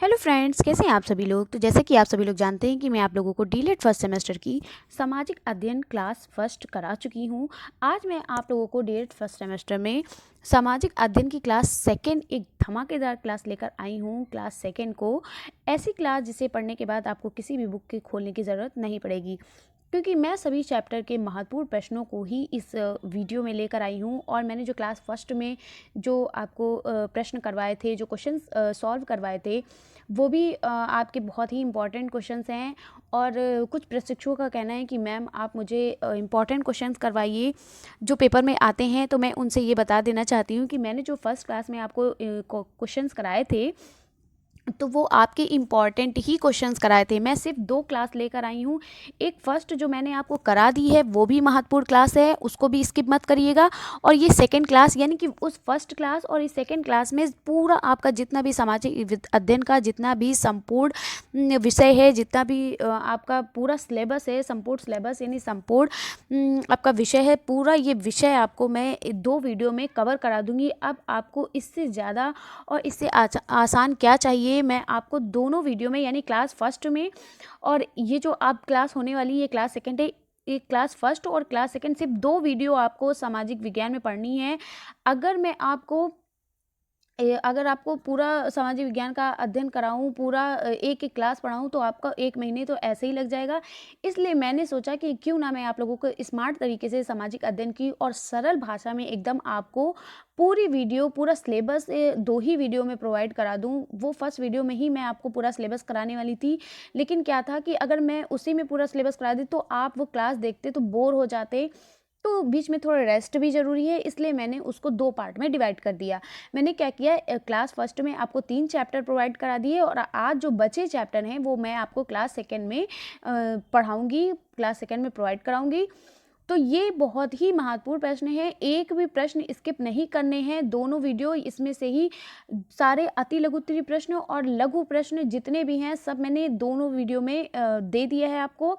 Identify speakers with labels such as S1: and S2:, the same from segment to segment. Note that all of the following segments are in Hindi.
S1: हेलो फ्रेंड्स, कैसे हैं आप सभी लोग। तो जैसे कि आप सभी लोग जानते हैं कि मैं आप लोगों को डीलेट फर्स्ट सेमेस्टर की सामाजिक अध्ययन क्लास फर्स्ट करा चुकी हूं। आज मैं आप लोगों को डीलेट फर्स्ट सेमेस्टर में सामाजिक अध्ययन की क्लास सेकंड एक धमाकेदार क्लास लेकर आई हूं। क्लास सेकंड को ऐसी क्लास जिसे पढ़ने के बाद आपको किसी भी बुक के खोलने की ज़रूरत नहीं पड़ेगी, क्योंकि मैं सभी चैप्टर के महत्वपूर्ण प्रश्नों को ही इस वीडियो में लेकर आई हूँ। और मैंने जो क्लास फर्स्ट में जो आपको प्रश्न करवाए थे, जो क्वेश्चंस सॉल्व करवाए थे, वो भी आपके बहुत ही इम्पॉर्टेंट क्वेश्चंस हैं। और कुछ प्रशिक्षुओं का कहना है कि मैम आप मुझे इम्पॉर्टेंट क्वेश्चंस करवाइए जो पेपर में आते हैं। तो मैं उनसे ये बता देना चाहती हूँ कि मैंने जो फर्स्ट क्लास में आपको क्वेश्चंस कराए थे, तो वो आपके इम्पॉर्टेंट ही क्वेश्चंस कराए थे। मैं सिर्फ 2 क्लास लेकर आई हूँ। एक फर्स्ट जो मैंने आपको करा दी है वो भी महत्वपूर्ण क्लास है, उसको भी स्किप मत करिएगा। और ये सेकंड क्लास, यानी कि उस फर्स्ट क्लास और इस सेकंड क्लास में पूरा आपका जितना भी सामाजिक अध्ययन का जितना भी संपूर्ण विषय है, जितना भी आपका पूरा सिलेबस है, संपूर्ण सिलेबस यानी संपूर्ण आपका विषय है, पूरा ये विषय आपको मैं 2 वीडियो में कवर करा दूँगी। अब आपको इससे ज़्यादा और इससे आसान क्या चाहिए। मैं आपको दोनों वीडियो में, यानी क्लास फर्स्ट में और ये जो आप क्लास होने वाली ये क्लास सेकंड है, एक क्लास फर्स्ट और क्लास सेकंड, सिर्फ 2 वीडियो आपको सामाजिक विज्ञान में पढ़नी है। अगर आपको पूरा सामाजिक विज्ञान का अध्ययन कराऊँ, पूरा एक एक क्लास पढ़ाऊँ, तो आपका 1 महीने तो ऐसे ही लग जाएगा। इसलिए मैंने सोचा कि क्यों ना मैं आप लोगों को स्मार्ट तरीके से सामाजिक अध्ययन की और सरल भाषा में एकदम आपको पूरी वीडियो, पूरा सिलेबस 2 ही वीडियो में प्रोवाइड करा दूँ। वो फर्स्ट वीडियो में ही मैं आपको पूरा सिलेबस कराने वाली थी, लेकिन क्या था कि अगर मैं उसी में पूरा सिलेबस करा दी तो आप वो क्लास देखते तो बोर हो जाते। तो बीच में थोड़ा रेस्ट भी ज़रूरी है, इसलिए मैंने उसको 2 पार्ट में डिवाइड कर दिया। मैंने क्या किया, क्लास फर्स्ट में आपको 3 चैप्टर प्रोवाइड करा दिए और आज जो बचे चैप्टर हैं वो मैं आपको क्लास सेकंड में पढ़ाऊँगी, क्लास सेकंड में प्रोवाइड कराऊँगी। तो ये बहुत ही महत्वपूर्ण प्रश्न है, एक भी प्रश्न स्किप नहीं करने हैं। दोनों वीडियो इसमें से ही सारे अति लघु उत्तरीय प्रश्न और लघु प्रश्न जितने भी हैं सब मैंने दोनों वीडियो में दे दिया है आपको।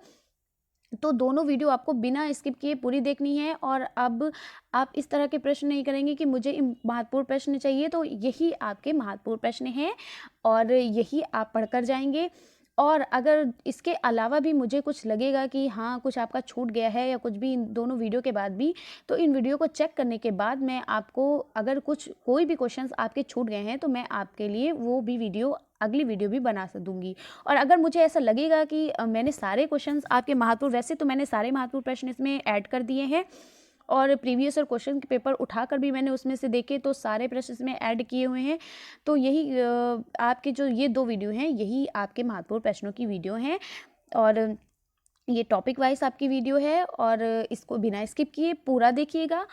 S1: तो दोनों वीडियो आपको बिना स्किप किए पूरी देखनी है। और अब आप इस तरह के प्रश्न नहीं करेंगे कि मुझे महत्वपूर्ण प्रश्न चाहिए, तो यही आपके महत्वपूर्ण प्रश्न हैं और यही आप पढ़कर जाएंगे। और अगर इसके अलावा भी मुझे कुछ लगेगा कि हाँ कुछ आपका छूट गया है या कुछ भी इन दोनों वीडियो के बाद भी, तो इन वीडियो को चेक करने के बाद मैं आपको, अगर कोई भी क्वेश्चंस आपके छूट गए हैं, तो मैं आपके लिए वो भी वीडियो, अगली वीडियो भी बना दूंगी। और अगर मुझे ऐसा लगेगा कि मैंने सारे क्वेश्चंस आपके महत्वपूर्ण, वैसे तो मैंने सारे महत्वपूर्ण प्रश्न इसमें ऐड कर दिए हैं और प्रीवियस और क्वेश्चन के पेपर उठाकर भी मैंने उसमें से देखे तो सारे प्रश्न इसमें ऐड किए हुए हैं। तो यही आपके जो ये 2 वीडियो हैं यही आपके महत्वपूर्ण प्रश्नों की वीडियो हैं और ये टॉपिक वाइज आपकी वीडियो है और इसको बिना स्किप किए पूरा देखिएगा।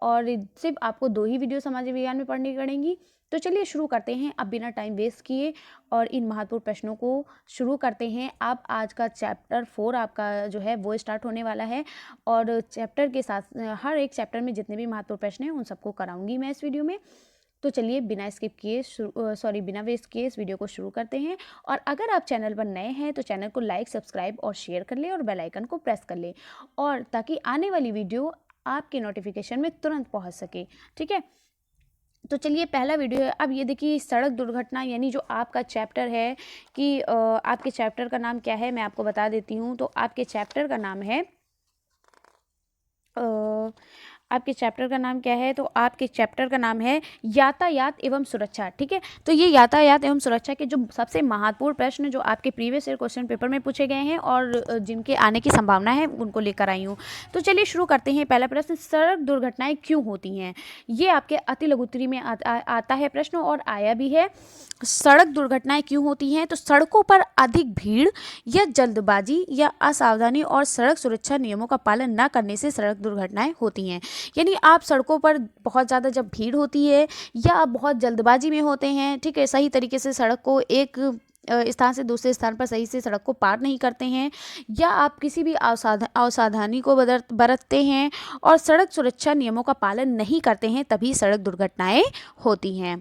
S1: और सिर्फ आपको 2 ही वीडियो सामाजिक विज्ञान में पढ़नी पड़ेंगी। तो चलिए शुरू करते हैं अब बिना टाइम वेस्ट किए और इन महत्वपूर्ण प्रश्नों को शुरू करते हैं। अब आज का चैप्टर 4 आपका जो है वो स्टार्ट होने वाला है और चैप्टर के साथ हर एक चैप्टर में जितने भी महत्वपूर्ण प्रश्न हैं उन सबको कराऊंगी मैं इस वीडियो में। तो चलिए बिना स्किप किए बिना वेस्ट किए इस वीडियो को शुरू करते हैं। और अगर आप चैनल पर नए हैं तो चैनल को लाइक, सब्सक्राइब और शेयर कर लें और बेल आइकन को प्रेस कर लें, और ताकि आने वाली वीडियो आपके नोटिफिकेशन में तुरंत पहुंच सके। ठीक है, तो चलिए पहला वीडियो है। अब ये देखिए, सड़क दुर्घटना, यानी जो आपका चैप्टर है कि आपके चैप्टर का नाम क्या है मैं आपको बता देती हूँ। तो आपके चैप्टर का नाम है आपके चैप्टर का नाम क्या है, तो आपके चैप्टर का नाम है यातायात एवं सुरक्षा। ठीक है, तो ये यातायात एवं सुरक्षा के जो सबसे महत्वपूर्ण प्रश्न जो आपके प्रीवियस ईयर क्वेश्चन पेपर में पूछे गए हैं और जिनके आने की संभावना है उनको लेकर आई हूँ। तो चलिए शुरू करते हैं। पहला प्रश्न, सड़क दुर्घटनाएं क्यों होती हैं। ये आपके अति लघु उत्तरीय में आता है प्रश्न और आया भी है। सड़क दुर्घटनाएं क्यों होती हैं, तो सड़कों पर अधिक भीड़ या जल्दबाजी या असावधानी और सड़क सुरक्षा नियमों का पालन न करने से सड़क दुर्घटनाएं होती हैं। यानी आप सड़कों पर बहुत ज़्यादा जब भीड़ होती है या आप बहुत जल्दबाजी में होते हैं, ठीक है, सही तरीके से सड़क को एक स्थान से दूसरे स्थान पर सही से सड़क को पार नहीं करते हैं, या आप किसी भी असावधानी को बरतते हैं और सड़क सुरक्षा नियमों का पालन नहीं करते हैं, तभी सड़क दुर्घटनाएं होती हैं।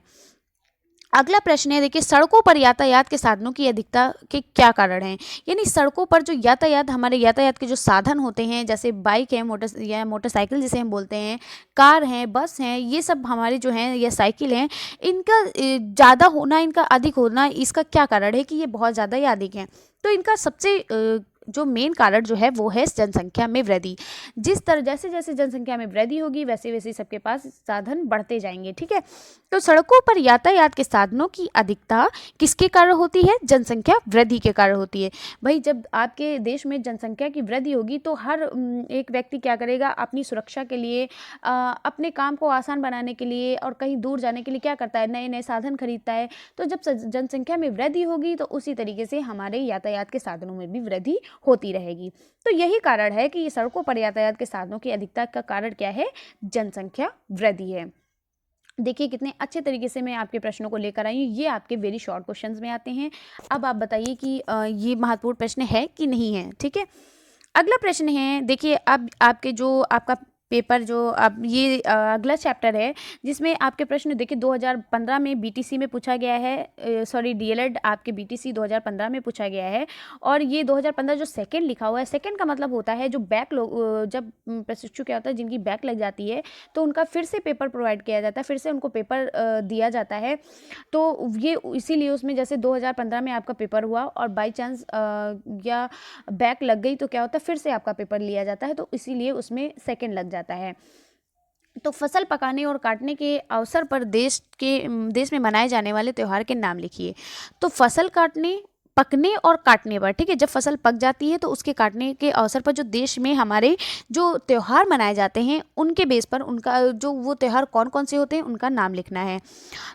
S1: अगला प्रश्न है, देखिए सड़कों पर यातायात के साधनों की अधिकता के क्या कारण हैं। यानी सड़कों पर जो यातायात, हमारे यातायात के जो साधन होते हैं, जैसे बाइक है, मोटरसाइकिल जिसे हम बोलते हैं, कार हैं, बस हैं, ये सब हमारे जो हैं, या साइकिल हैं, इनका ज़्यादा होना, इनका अधिक होना, इसका क्या कारण है कि ये बहुत ज़्यादा या अधिक हैं। तो इनका सबसे जो मेन कारण जो है वो है जनसंख्या में वृद्धि। जिस तरह जैसे जैसे जनसंख्या में वृद्धि होगी वैसे वैसे सबके पास साधन बढ़ते जाएंगे, ठीक है। तो सड़कों पर यातायात के साधनों की अधिकता किसके कारण होती है? जनसंख्या वृद्धि के कारण होती है। भाई जब आपके देश में जनसंख्या की वृद्धि होगी तो हर एक व्यक्ति क्या करेगा, अपनी सुरक्षा के लिए, अपने काम को आसान बनाने के लिए और कहीं दूर जाने के लिए क्या करता है, नए नए साधन खरीदता है। तो जब जनसंख्या में वृद्धि होगी तो उसी तरीके से हमारे यातायात के साधनों में भी वृद्धि होती रहेगी। तो यही कारण है कि सड़कों पर यातायात के साधनों की अधिकता का कारण क्या है? जनसंख्या वृद्धि है। देखिए कितने अच्छे तरीके से मैं आपके प्रश्नों को लेकर आई हूँ। ये आपके वेरी शॉर्ट क्वेश्चंस में आते हैं। अब आप बताइए कि ये महत्वपूर्ण प्रश्न है कि नहीं है, ठीक है। अगला प्रश्न है, देखिए अब आपके जो आपका पेपर जो अब ये अगला चैप्टर है जिसमें आपके प्रश्न देखिए 2015 में बीटीसी में पूछा गया है, सॉरी डीएलएड आपके बीटीसी 2015 में पूछा गया है। और ये 2015 जो सेकंड लिखा हुआ है, सेकंड का मतलब होता है जो बैक लोग, जब प्रशिक्षु क्या होता है जिनकी बैक लग जाती है तो उनका फिर से पेपर प्रोवाइड किया जाता है, फिर से उनको पेपर दिया जाता है। तो ये इसीलिए उसमें जैसे 2015 में आपका पेपर हुआ और बाई चांस या बैक लग गई तो क्या होता है, फिर से आपका पेपर लिया जाता है, तो इसीलिए उसमें सेकंड लग जाता है। तो फसल पकाने और काटने के अवसर पर देश में मनाए जाने वाले त्योहार के नाम लिखिए। तो फसल पकने और काटने पर, ठीक है, जब फसल पक जाती है तो उसके काटने के अवसर पर जो देश में हमारे जो त्यौहार मनाए जाते हैं उनके बेस पर उनका जो वो त्यौहार कौन कौन से होते हैं उनका नाम लिखना है।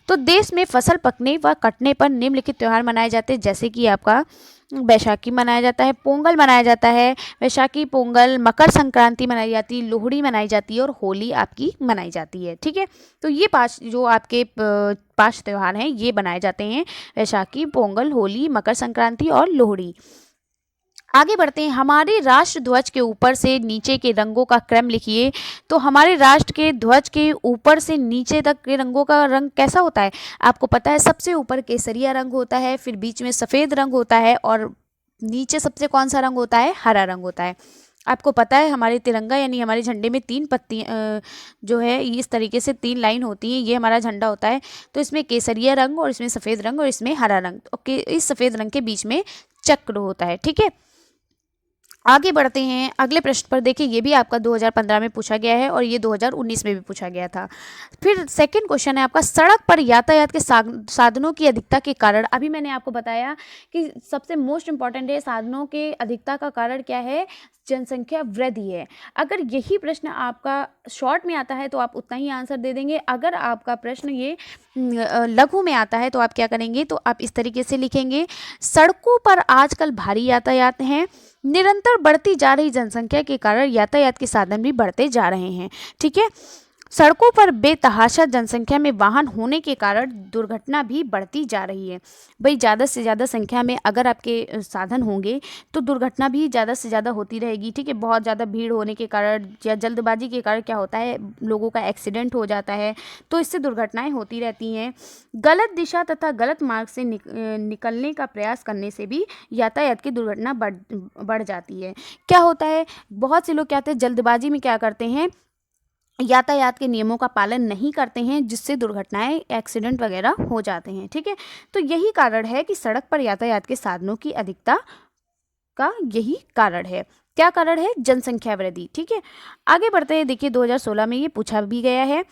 S1: तो देश में फसल पकने व कटने पर निम्नलिखित त्यौहार मनाए जाते हैं, जैसे कि आपका बैसाखी मनाया जाता है, पोंगल मनाया जाता है, वैशाखी, पोंगल, मकर संक्रांति मनाई जाती है, लोहड़ी मनाई जाती है और होली आपकी मनाई जाती है, ठीक है। तो ये 5 जो आपके 5 त्यौहार हैं ये बनाए जाते हैं, वैशाखी, पोंगल, होली, मकर संक्रांति और लोहड़ी। आगे बढ़ते हैं, हमारे राष्ट्र ध्वज के ऊपर से नीचे के रंगों का क्रम लिखिए। तो हमारे राष्ट्र के ध्वज के ऊपर से नीचे तक के रंगों का रंग कैसा होता है? आपको पता है सबसे ऊपर केसरिया रंग होता है, फिर बीच में सफ़ेद रंग होता है और नीचे सबसे कौन सा रंग होता है? हरा रंग होता है। आपको पता है हमारे तिरंगा यानी हमारे झंडे में 3 पत्ती जो है इस तरीके से 3 लाइन होती हैं, ये हमारा झंडा होता है। तो इसमें केसरिया रंग और इसमें सफ़ेद रंग और इसमें हरा रंग, ओके, इस सफ़ेद रंग के बीच में चक्र होता है, ठीक है। आगे बढ़ते हैं अगले प्रश्न पर। देखिए ये भी आपका 2015 में पूछा गया है और ये 2019 में भी पूछा गया था। फिर सेकंड क्वेश्चन है आपका, सड़क पर यातायात के साधनों की अधिकता के कारण। अभी मैंने आपको बताया कि सबसे मोस्ट इंपॉर्टेंट है साधनों के अधिकता का कारण क्या है? जनसंख्या वृद्धि है। अगर यही प्रश्न आपका शॉर्ट में आता है तो आप उतना ही आंसर दे देंगे। अगर आपका प्रश्न ये लघु में आता है तो आप क्या करेंगे, तो आप इस तरीके से लिखेंगे, सड़कों पर आजकल भारी यातायात हैं, निरंतर बढ़ती जा रही जनसंख्या के कारण यातायात के साधन भी बढ़ते जा रहे हैं, ठीक है। सड़कों पर बेतहाशा जनसंख्या में वाहन होने के कारण दुर्घटना भी बढ़ती जा रही है। भाई ज़्यादा से ज़्यादा संख्या में अगर आपके साधन होंगे तो दुर्घटना भी ज़्यादा से ज़्यादा होती रहेगी, ठीक है। बहुत ज़्यादा भीड़ होने के कारण या जल्दबाजी के कारण क्या होता है, लोगों का एक्सीडेंट हो जाता है, तो इससे दुर्घटनाएं होती रहती हैं। गलत दिशा तथा गलत मार्ग से निकलने का प्रयास करने से भी यातायात की दुर्घटना बढ़ जाती है। क्या होता है, बहुत से लोग क्या होते हैं, जल्दबाजी में क्या करते हैं, यातायात के नियमों का पालन नहीं करते हैं, जिससे दुर्घटनाएं, एक्सीडेंट वगैरह हो जाते हैं, ठीक है। तो यही कारण है कि सड़क पर यातायात के साधनों की अधिकता का यही कारण है। क्या कारण है? जनसंख्या वृद्धि, ठीक है। आगे बढ़ते हैं, देखिए 2016 में ये पूछा भी गया है।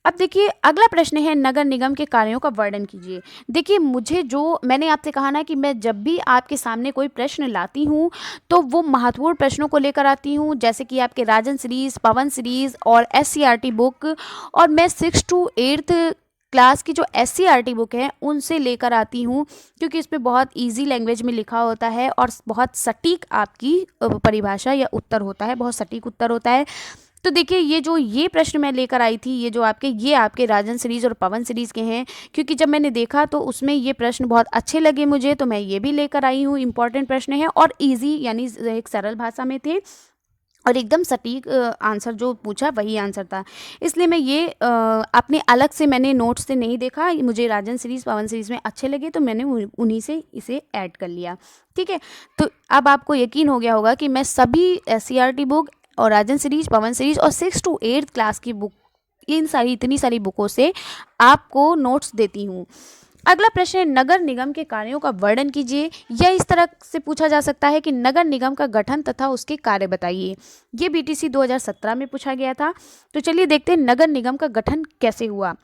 S1: अब देखिए अगला प्रश्न है, नगर निगम के कार्यों का वर्णन कीजिए। देखिए मुझे जो मैंने आपसे कहा ना कि मैं जब भी आपके सामने कोई प्रश्न लाती हूँ तो वो महत्वपूर्ण प्रश्नों को लेकर आती हूँ, जैसे कि आपके राजन सीरीज़, पवन सीरीज़ और एससीईआरटी बुक, और मैं 6 to 8th क्लास की जो एससीईआरटी बुक है उनसे लेकर आती हूँ, क्योंकि इसमें बहुत इजी लैंग्वेज में लिखा होता है और बहुत सटीक आपकी परिभाषा या उत्तर होता है, बहुत सटीक उत्तर होता है। तो देखिए ये प्रश्न मैं लेकर आई थी, ये आपके राजन सीरीज़ और पवन सीरीज़ के हैं, क्योंकि जब मैंने देखा तो उसमें ये प्रश्न बहुत अच्छे लगे मुझे, तो मैं ये भी लेकर आई हूँ। इंपॉर्टेंट प्रश्न है और इजी यानी एक सरल भाषा में थे और एकदम सटीक आंसर जो पूछा वही आंसर था। इसलिए मैं ये अपने अलग से मैंने नोट्स से नहीं देखा, मुझे राजन सीरीज़ पवन सीरीज़ में अच्छे लगे तो मैंने उन्हीं से इसे ऐड कर लिया। ठीक है, तो अब आपको यकीन हो गया होगा कि मैं सभी एससीईआरटी बुक और राजन सीरीज़, पवन सीरीज़ और 6 to 8 क्लास की बुक, इन सारी इतनी सारी बुकों से आपको नोट्स देती हूँ। अगला प्रश्न है, नगर निगम के कार्यों का वर्णन कीजिए। या इस तरह से पूछा जा सकता है कि नगर निगम का गठन तथा उसके कार्य बताइए। ये बीटीसी 2017 में पूछा गया था। तो चलिए देखते हैं नगर निगम का गठन कैसे हुआ।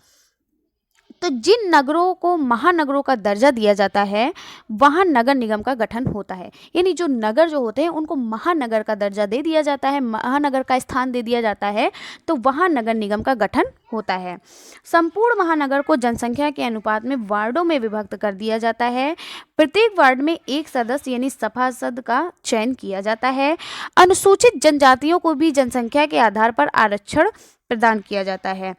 S1: तो जिन नगरों को महानगरों का दर्जा दिया जाता है वहाँ नगर निगम का गठन होता है। यानी जो नगर जो होते हैं उनको महानगर का दर्जा दे दिया जाता है, महानगर का स्थान दे दिया जाता है, तो वहाँ नगर निगम का गठन होता है। संपूर्ण महानगर को जनसंख्या के अनुपात में वार्डों में विभक्त कर दिया जाता है। प्रत्येक वार्ड में एक सदस्य यानी सभासद का चयन किया जाता है। अनुसूचित जनजातियों को भी जनसंख्या के आधार पर आरक्षण प्रदान किया जाता है।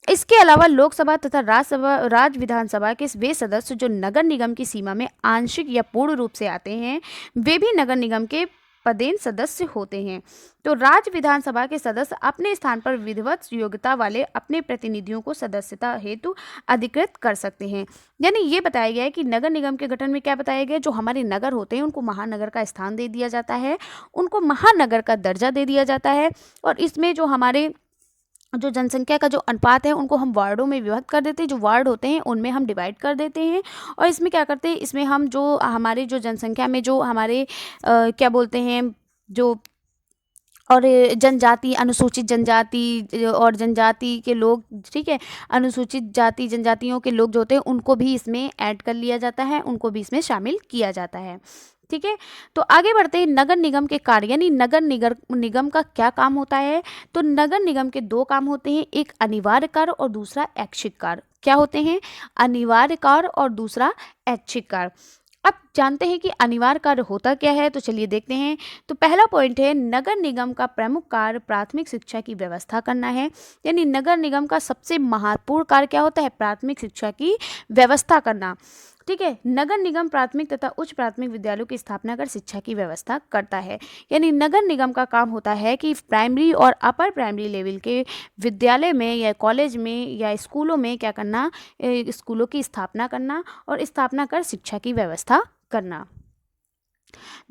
S1: इसके अलावा लोकसभा तथा राज्य विधानसभा के वे सदस्य जो नगर निगम की सीमा में आंशिक या पूर्ण रूप से आते हैं वे भी नगर निगम के पदेन सदस्य होते हैं। तो राज्य विधानसभा के सदस्य अपने स्थान पर विधिवत योग्यता वाले अपने प्रतिनिधियों को सदस्यता हेतु अधिकृत कर सकते हैं। यानी ये बताया गया है कि नगर निगम के गठन में क्या बताया गया, जो हमारे नगर होते हैं उनको महानगर का स्थान दे दिया जाता है, उनको महानगर का दर्जा दे दिया जाता है, और इसमें जो हमारे जो जनसंख्या का जो अनुपात है उनको हम वार्डों में विभक्त कर देते हैं, जो वार्ड होते हैं उनमें हम डिवाइड कर देते हैं। और इसमें क्या करते हैं, इसमें हम जो हमारे जो जनसंख्या में जो हमारे क्या बोलते हैं जो और जनजाति, अनुसूचित जनजाति और जनजाति के लोग, ठीक है, अनुसूचित जाति जनजातियों के लोग जो होते हैं उनको भी इसमें ऐड कर लिया जाता है, उनको भी इसमें शामिल किया जाता है। ठीक है, तो आगे बढ़ते हैं नगर निगम के कार्य, यानी नगर निगम का क्या काम होता है। तो नगर निगम के दो काम होते हैं, एक अनिवार्य कार्य और दूसरा ऐच्छिक कार्य। क्या होते हैं, अनिवार्य कार्य और दूसरा ऐच्छिक कार्य। अब जानते हैं कि अनिवार्य कार्य होता क्या है, तो चलिए देखते हैं। तो पहला पॉइंट है, नगर निगम का प्रमुख कार्य प्राथमिक शिक्षा की व्यवस्था करना है। यानी नगर निगम का सबसे महत्वपूर्ण कार्य क्या होता है, प्राथमिक शिक्षा की व्यवस्था करना। ठीक है, नगर निगम प्राथमिक तथा उच्च प्राथमिक विद्यालयों की स्थापना कर शिक्षा की व्यवस्था करता है। यानी नगर निगम का काम होता है कि प्राइमरी और अपर प्राइमरी लेवल के विद्यालय में या कॉलेज में या स्कूलों में क्या करना, स्कूलों की स्थापना करना और स्थापना कर शिक्षा की व्यवस्था करना।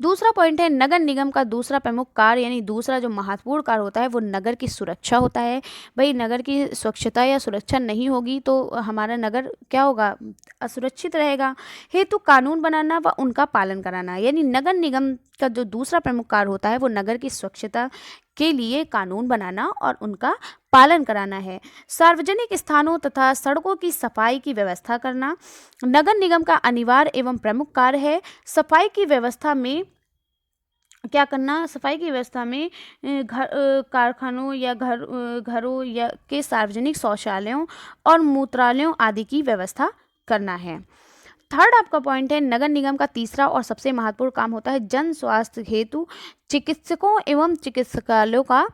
S1: दूसरा पॉइंट है, नगर निगम का दूसरा प्रमुख कार्य यानी दूसरा जो महत्वपूर्ण कार्य होता है वो नगर की सुरक्षा होता है। भाई नगर की स्वच्छता या सुरक्षा नहीं होगी तो हमारा नगर क्या होगा, असुरक्षित रहेगा। हेतु कानून बनाना व उनका पालन कराना। यानी नगर निगम का जो दूसरा प्रमुख कार्य होता है वो नगर की स्वच्छता के लिए कानून बनाना और उनका पालन कराना है। सार्वजनिक स्थानों तथा सड़कों की सफाई की व्यवस्था करना नगर निगम का अनिवार्य एवं प्रमुख कार्य है। सफाई की व्यवस्था में क्या करना, सफाई की व्यवस्था में कारखानों या घरों या के सार्वजनिक शौचालयों और मूत्रालयों आदि की व्यवस्था करना है। थर्ड आपका पॉइंट है, नगर निगम का तीसरा और सबसे महत्वपूर्ण काम होता है जन स्वास्थ्य हेतु चिकित्सकों एवं चिकित्सालयों का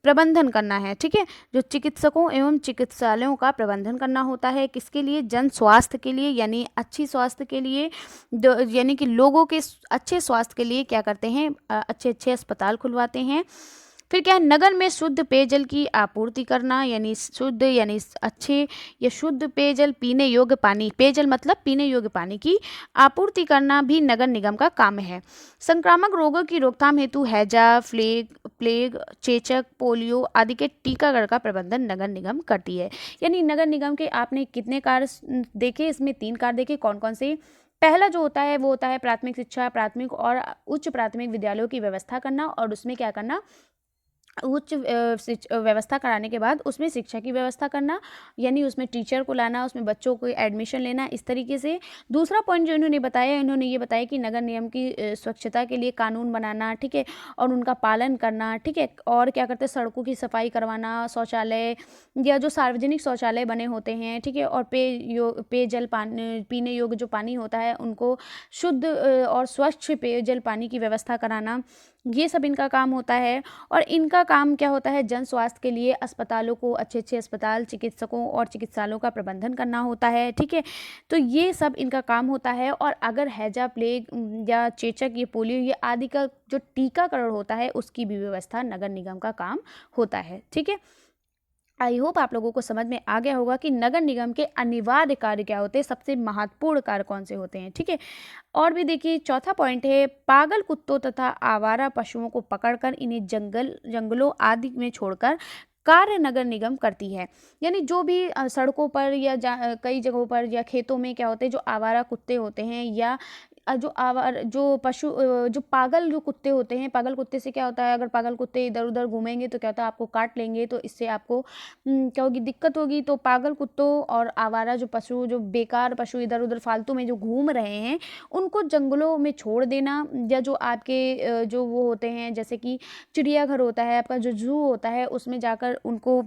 S1: प्रबंधन करना है। ठीक है, जो चिकित्सकों एवं चिकित्सालयों का प्रबंधन करना होता है किसके लिए, जन स्वास्थ्य के लिए, यानी अच्छी स्वास्थ्य के लिए, यानी कि लोगों के अच्छे स्वास्थ्य के लिए क्या करते हैं, अच्छे अच्छे अस्पताल खुलवाते हैं। फिर क्या है, नगर में शुद्ध पेयजल की आपूर्ति करना, यानी शुद्ध यानी अच्छे या शुद्ध पेयजल, पीने योग्य पानी, पेयजल मतलब पीने योग्य पानी की आपूर्ति करना भी नगर निगम का काम है। संक्रामक रोगों की रोकथाम हेतु हैजा, प्लेग, चेचक, पोलियो आदि के टीकाकरण का प्रबंधन नगर निगम करती है। यानी नगर निगम के आपने कितने कार्य देखे, इसमें 3 कार्य देखे, कौन कौन से। पहला जो होता है वो होता है प्राथमिक शिक्षा, प्राथमिक और उच्च प्राथमिक विद्यालयों की व्यवस्था करना और उसमें क्या करना, उच्च व्यवस्था कराने के बाद उसमें शिक्षा की व्यवस्था करना, यानी उसमें टीचर को लाना, उसमें बच्चों को एडमिशन लेना, इस तरीके से। दूसरा पॉइंट जो इन्होंने बताया, इन्होंने ये बताया कि नगर निगम की स्वच्छता के लिए कानून बनाना, ठीक है, और उनका पालन करना, ठीक है, और क्या करते हैं, सड़कों की सफाई करवाना, शौचालय या जो सार्वजनिक शौचालय बने होते हैं, ठीक है, और पेयजल पानी, पीने योग्य जो पानी होता है उनको शुद्ध और स्वच्छ पेयजल पानी की व्यवस्था कराना। ये सब इनका काम होता है। और इनका काम क्या होता है, जन स्वास्थ्य के लिए अस्पतालों को, अच्छे अच्छे अस्पताल, चिकित्सकों और चिकित्सालयों का प्रबंधन करना होता है, ठीक है। तो ये सब इनका काम होता है। और अगर हैजा, प्लेग या चेचक, ये पोलियो, ये आदि का जो टीकाकरण होता है उसकी भी व्यवस्था नगर निगम का काम होता है, ठीक है। आई होप आप लोगों को समझ में आ गया होगा कि नगर निगम के अनिवार्य कार्य क्या होते हैं, सबसे महत्वपूर्ण कार्य कौन से होते हैं, ठीक है। और भी देखिए, चौथा पॉइंट है, पागल कुत्तों तथा आवारा पशुओं को पकड़कर इन्हें जंगलों आदि में छोड़कर कार्य नगर निगम करती है। यानी जो भी सड़कों पर या कई जगहों पर या खेतों में क्या होते हैं, जो आवारा कुत्ते होते हैं या जो पशु जो पागल जो कुत्ते होते हैं, पागल कुत्ते से क्या होता है, अगर पागल कुत्ते इधर उधर घूमेंगे तो क्या होता है, आपको काट लेंगे, तो इससे आपको क्या होगी, दिक्कत होगी। तो पागल कुत्तों और आवारा जो पशु, जो बेकार पशु इधर उधर फालतू में जो घूम रहे हैं, उनको जंगलों में छोड़ देना। या जो आपके जो वो होते हैं, जैसे कि चिड़ियाघर होता है, आपका जो जू होता है, उसमें जाकर उनको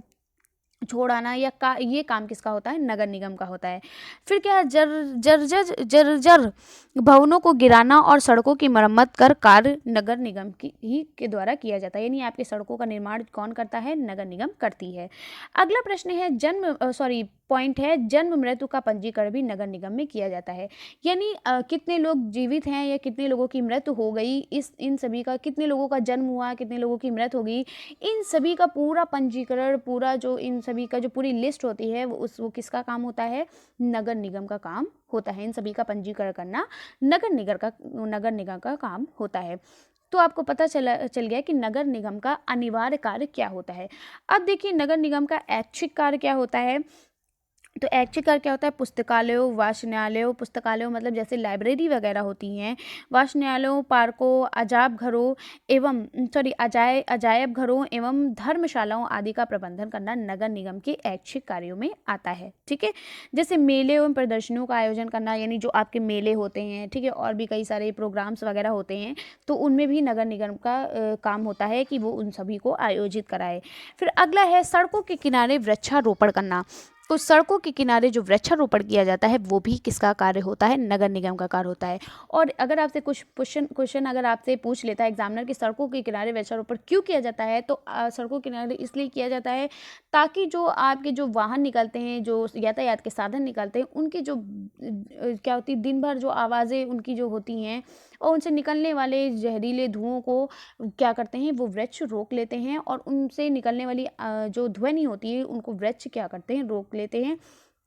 S1: छोड़ आना, ये काम किसका होता है, नगर निगम का होता है। फिर क्या है, जर्जर भवनों को गिराना और सड़कों की मरम्मत कर कार्य नगर निगम की ही के द्वारा किया जाता है। यानी आपकी सड़कों का निर्माण कौन करता है, नगर निगम करती है। अगला प्रश्न है, पॉइंट है, जन्म मृत्यु का पंजीकरण भी नगर निगम में किया जाता है। यानी कितने लोग जीवित हैं या कितने लोगों की मृत्यु हो गई, इन सभी का, कितने लोगों का जन्म हुआ, कितने लोगों की मृत्यु हो गई, इन सभी का पूरा पंजीकरण, पूरा जो इन सभी का जो पूरी लिस्ट होती है, वो किसका काम होता है, नगर निगम का काम होता है। इन सभी का पंजीकरण करना नगर निगम का काम होता है। तो आपको पता चल गया कि नगर निगम का अनिवार्य कार्य क्या होता है। अब देखिए, नगर निगम का ऐच्छिक कार्य क्या होता है। तो ऐच्छिक कार्य क्या होता है, पुस्तकालयों, वाचनालयों, पुस्तकालयों मतलब जैसे लाइब्रेरी वगैरह होती हैं, वाचनालयों, पार्कों, अजायब घरों एवं धर्मशालाओं आदि का प्रबंधन करना नगर निगम के ऐच्छिक कार्यों में आता है, ठीक है। जैसे मेले एवं प्रदर्शनियों का आयोजन करना, यानी जो आपके मेले होते हैं, ठीक है, और भी कई सारे प्रोग्राम्स वगैरह होते हैं, तो उनमें भी नगर निगम का काम होता है कि वो उन सभी को आयोजित कराए। फिर अगला है, सड़कों के किनारे वृक्षारोपण करना। तो सड़कों के किनारे जो वृक्षारोपण किया जाता है वो भी किसका कार्य होता है, नगर निगम का कार्य होता है। और अगर आपसे कुछ क्वेश्चन अगर आपसे पूछ लेता है एग्जामिनर कि सड़कों के किनारे वृक्षारोपण क्यों किया जाता है, तो सड़कों के किनारे इसलिए किया जाता है ताकि जो आपके जो वाहन निकलते हैं, जो यातायात के साधन निकलते हैं, उनकी जो क्या होती है, दिन भर जो आवाज़ें उनकी जो होती हैं और उनसे निकलने वाले जहरीले धुओं को क्या करते हैं, वो वृक्ष रोक लेते हैं। और उनसे निकलने वाली जो ध्वनि होती है, उनको वृक्ष क्या करते हैं, रोक लेते हैं,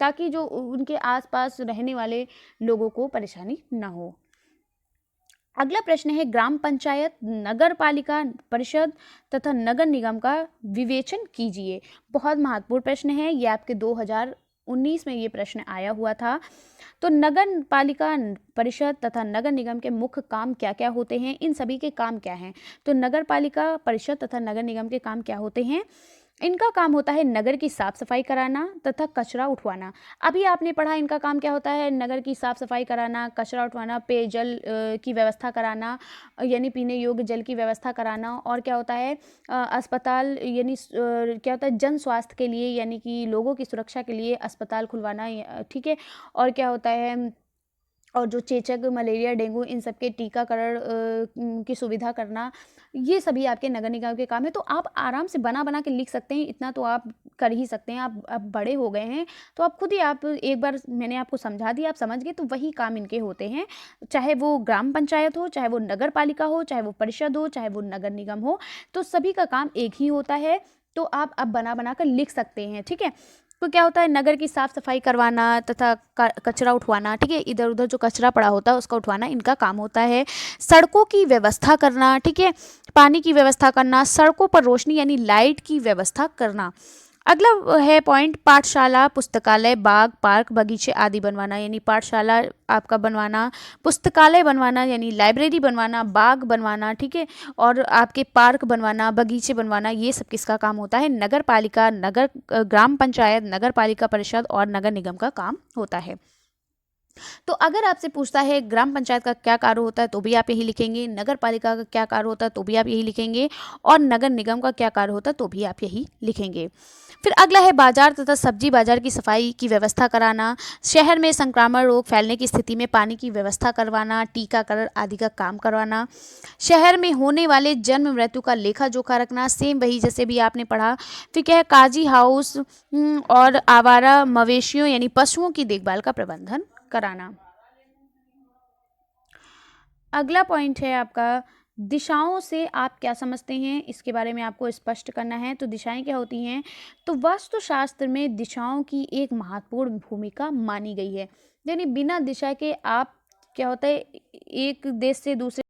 S1: ताकि जो उनके आसपास रहने वाले लोगों को परेशानी ना हो। अगला प्रश्न है, ग्राम पंचायत, नगर पालिका परिषद तथा नगर निगम का विवेचन कीजिए। बहुत महत्वपूर्ण प्रश्न है ये, आपके 2019 में ये प्रश्न आया हुआ था। तो नगर पालिका परिषद तथा नगर निगम के मुख्य काम क्या क्या होते हैं, इन सभी के काम क्या हैं। तो नगर पालिका परिषद तथा नगर निगम के काम क्या होते हैं, इनका काम होता है नगर की साफ सफाई कराना तथा कचरा उठवाना। अभी आपने पढ़ा इनका काम क्या होता है, नगर की साफ सफाई कराना, कचरा उठवाना, पेयजल की व्यवस्था कराना, यानी पीने योग्य जल की व्यवस्था कराना। और क्या होता है, अस्पताल, यानी क्या होता है, जन स्वास्थ्य के लिए, यानी कि लोगों की सुरक्षा के लिए अस्पताल खुलवाना, ठीक है। और क्या होता है, और जो चेचक, मलेरिया, डेंगू, इन सब के टीकाकरण की सुविधा करना, ये सभी आपके नगर निगम के काम है। तो आप आराम से बना के लिख सकते हैं, इतना तो आप कर ही सकते हैं। आप बड़े हो गए हैं तो आप खुद ही, आप एक बार मैंने आपको समझा दिया, आप समझ गए, तो वही काम इनके होते हैं। चाहे वो ग्राम पंचायत हो, चाहे वो नगर पालिका हो, चाहे वो परिषद हो, चाहे वो नगर निगम हो, तो सभी का काम एक ही होता है। तो आप अब बना कर लिख सकते हैं, ठीक है। तो क्या होता है, नगर की साफ सफाई करवाना तथा कचरा उठवाना, ठीक है, इधर उधर जो कचरा पड़ा होता है उसका उठवाना, इनका काम होता है। सड़कों की व्यवस्था करना, ठीक है, पानी की व्यवस्था करना, सड़कों पर रोशनी यानी लाइट की व्यवस्था करना। अगला है पॉइंट, पाठशाला, पुस्तकालय, बाग, पार्क, बगीचे आदि बनवाना। यानी पाठशाला आपका बनवाना, पुस्तकालय बनवाना यानी लाइब्रेरी बनवाना, बाग बनवाना, ठीक है, और आपके पार्क बनवाना, बगीचे बनवाना, ये सब किसका काम होता है, नगर पालिका, ग्राम पंचायत, नगर पालिका परिषद और नगर निगम का काम होता है। तो अगर आपसे पूछता है ग्राम पंचायत का क्या कार्य होता है तो भी आप यही लिखेंगे, नगर पालिका का क्या कार्य होता है तो भी आप यही लिखेंगे, और नगर निगम का क्या कार्य होता है तो भी आप यही लिखेंगे। फिर अगला है बाजार तथा सब्जी बाजार की सफाई की व्यवस्था कराना, शहर में संक्रामक रोग फैलने की स्थिति में पानी की व्यवस्था करवाना, टीकाकरण आदि का काम करवाना, शहर में होने वाले जन्म मृत्यु का लेखा जोखा रखना, सेम वही जैसे भी आपने पढ़ा। फिर क्या है, काजी हाउस और आवारा मवेशियों यानी पशुओं की देखभाल का प्रबंधन कराना। अगला पॉइंट है आपका, दिशाओं से आप क्या समझते हैं, इसके बारे में आपको स्पष्ट करना है। तो दिशाएं क्या होती हैं, तो वास्तुशास्त्र में दिशाओं की एक महत्वपूर्ण भूमिका मानी गई है। यानी बिना दिशा के आप क्या होता है, एक देश से दूसरे